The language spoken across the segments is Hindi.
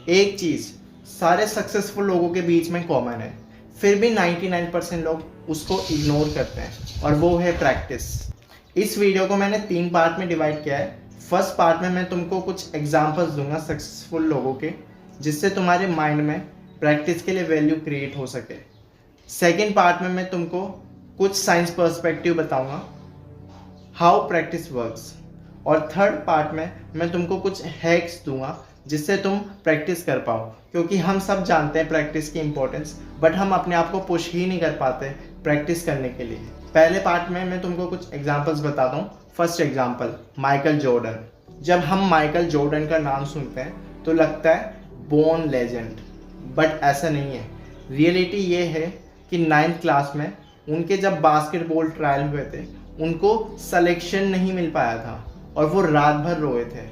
एक चीज़ सारे सक्सेसफुल लोगों के बीच में कॉमन है, फिर भी 99% लोग उसको इग्नोर करते हैं, और वो है प्रैक्टिस। इस वीडियो को मैंने 3 पार्ट में डिवाइड किया है। फर्स्ट पार्ट में मैं तुमको कुछ एग्जांपल्स दूंगा सक्सेसफुल लोगों के, जिससे तुम्हारे माइंड में प्रैक्टिस के लिए वैल्यू क्रिएट हो सके। सेकेंड पार्ट में मैं तुमको कुछ साइंस पर्सपेक्टिव बताऊंगा, हाउ प्रैक्टिस वर्क्स। और थर्ड पार्ट में मैं तुमको कुछ हैक्स दूंगा जिससे तुम प्रैक्टिस कर पाओ, क्योंकि हम सब जानते हैं प्रैक्टिस की इम्पोर्टेंस, बट हम अपने आप को पुश ही नहीं कर पाते प्रैक्टिस करने के लिए। पहले पार्ट में मैं तुमको कुछ एग्जांपल्स बताता हूँ। First example, Michael Jordan. जब हम माइकल जॉर्डन का नाम सुनते हैं तो लगता है बोर्न लेजेंड, बट ऐसा नहीं है। रियलिटी ये है कि 9th क्लास में उनके जब बास्केटबॉल ट्रायल हुए थे, उनको सिलेक्शन नहीं मिल पाया था और वो रात भर रोए थे।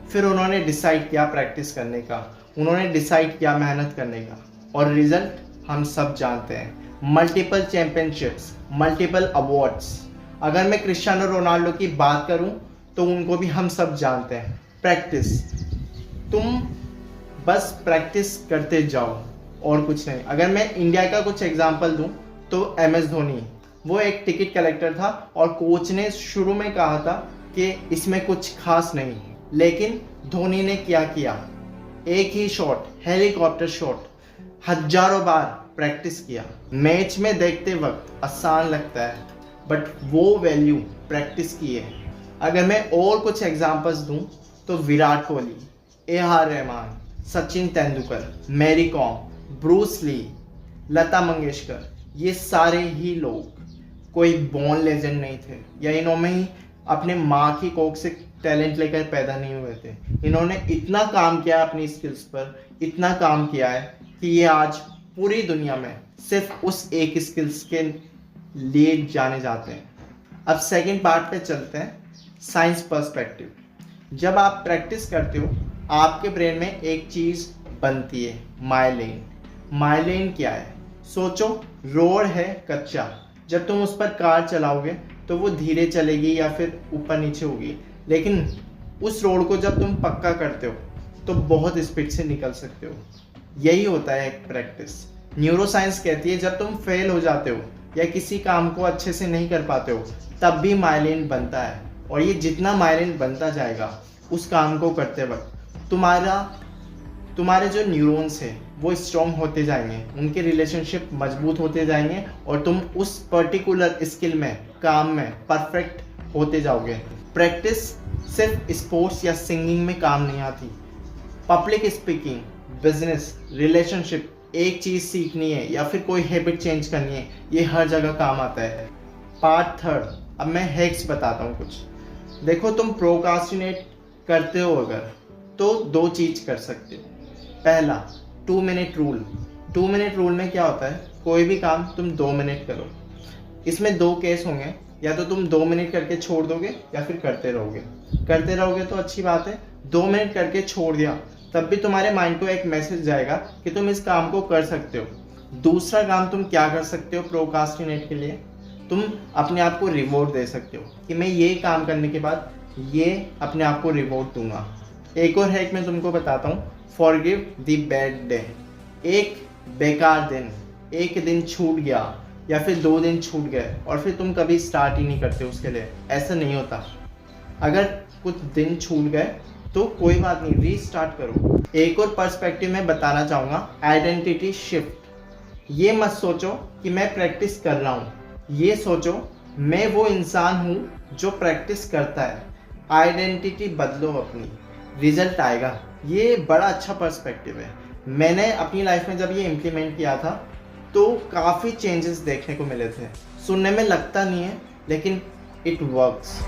फिर उन्होंने डिसाइड किया प्रैक्टिस करने का, उन्होंने डिसाइड किया मेहनत करने का, और रिजल्ट हम सब जानते हैं। Multiple championships, multiple awards. अगर मैं क्रिस्टियानो रोनाल्डो की बात करूं तो उनको भी हम सब जानते हैं। प्रैक्टिस, तुम बस प्रैक्टिस करते जाओ और कुछ नहीं। अगर मैं इंडिया का कुछ एग्जांपल दूं तो MS धोनी, वो एक टिकट कलेक्टर था और कोच ने शुरू में कहा था कि इसमें कुछ खास नहीं, लेकिन धोनी ने क्या किया, एक ही शॉट, हेलीकॉप्टर शॉट, हजारों बार प्रैक्टिस किया। मैच में देखते वक्त आसान लगता है, बट वो वैल्यू प्रैक्टिस की है। अगर मैं और कुछ एग्जांपल्स दूं तो Virat Kohli, AR Rahman, Sachin Tendulkar, Mary Kom, Bruce Lee, Lata Mangeshkar, ये सारे ही लोग कोई बॉर्न लेजेंड नहीं थे, या इन्होंने ही अपने माँ की कोख से टैलेंट लेकर पैदा नहीं हुए थे। इन्होंने इतना काम किया अपनी स्किल्स पर, इतना काम किया है कि ये आज पूरी दुनिया में सिर्फ उस एक स्किल्स के लिए जाने जाते हैं। अब सेकंड पार्ट पे चलते हैं, साइंस पर्सपेक्टिव। जब आप प्रैक्टिस करते हो आपके ब्रेन में एक चीज़ बनती है, माइलिन। माइलिन क्या है? सोचो, रोड है कच्चा, जब तुम उस पर कार चलाओगे तो वो धीरे चलेगी या फिर ऊपर नीचे होगी, लेकिन उस रोड को जब तुम पक्का करते हो तो बहुत स्पीड से निकल सकते हो। यही होता है एक प्रैक्टिस। न्यूरोसाइंस कहती है जब तुम फेल हो जाते हो या किसी काम को अच्छे से नहीं कर पाते हो, तब भी माइलिन बनता है, और ये जितना माइलिन बनता जाएगा उस काम को करते वक्त तुम्हारे जो न्यूरॉन्स हैं वो स्ट्रॉन्ग होते जाएंगे, उनके रिलेशनशिप मजबूत होते जाएंगे, और तुम उस पर्टिकुलर स्किल में, काम में परफेक्ट होते जाओगे। प्रैक्टिस सिर्फ स्पोर्ट्स या सिंगिंग में काम नहीं आती। पब्लिक स्पीकिंग, बिजनेस, रिलेशनशिप, एक चीज़ सीखनी है या फिर कोई हैबिट चेंज करनी है, ये हर जगह काम आता है। पार्ट थर्ड, अब मैं हैक्स बताता हूँ कुछ। देखो, तुम प्रोक्रास्टिनेट करते हो अगर, तो 2 चीज़ कर सकते हो। पहला, 2 मिनट रूल। 2 मिनट रूल में क्या होता है, कोई भी काम तुम 2 मिनट करो। इसमें 2 केस होंगे, या तो तुम 2 मिनट करके छोड़ दोगे या फिर करते रहोगे तो अच्छी बात है। 2 मिनट करके छोड़ दिया तब भी तुम्हारे माइंड को एक मैसेज जाएगा कि तुम इस काम को कर सकते हो। दूसरा काम तुम क्या कर सकते हो प्रोक्रास्टिनेट के लिए, तुम अपने आप को रिवॉर्ड दे सकते हो कि मैं ये काम करने के बाद ये अपने आप को रिवॉर्ड दूंगा। एक और हैक मैं तुमको बताता हूँ, फॉरगिव द बैड डे। एक बेकार दिन, एक दिन छूट गया या फिर 2 दिन छूट गए और फिर तुम कभी स्टार्ट ही नहीं करते उसके लिए, ऐसा नहीं होता। अगर कुछ दिन छूट गए तो कोई बात नहीं, रीस्टार्ट करो। एक और पर्सपेक्टिव में बताना चाहूँगा, आइडेंटिटी शिफ्ट। ये मत सोचो कि मैं प्रैक्टिस कर रहा हूँ, ये सोचो मैं वो इंसान हूँ जो प्रैक्टिस करता है। आइडेंटिटी बदलो अपनी, रिजल्ट आएगा। ये बड़ा अच्छा पर्सपेक्टिव है। मैंने अपनी लाइफ में जब ये इम्प्लीमेंट किया था तो काफ़ी चेंजेस देखने को मिले थे। सुनने में लगता नहीं है, लेकिन इट वर्क्स।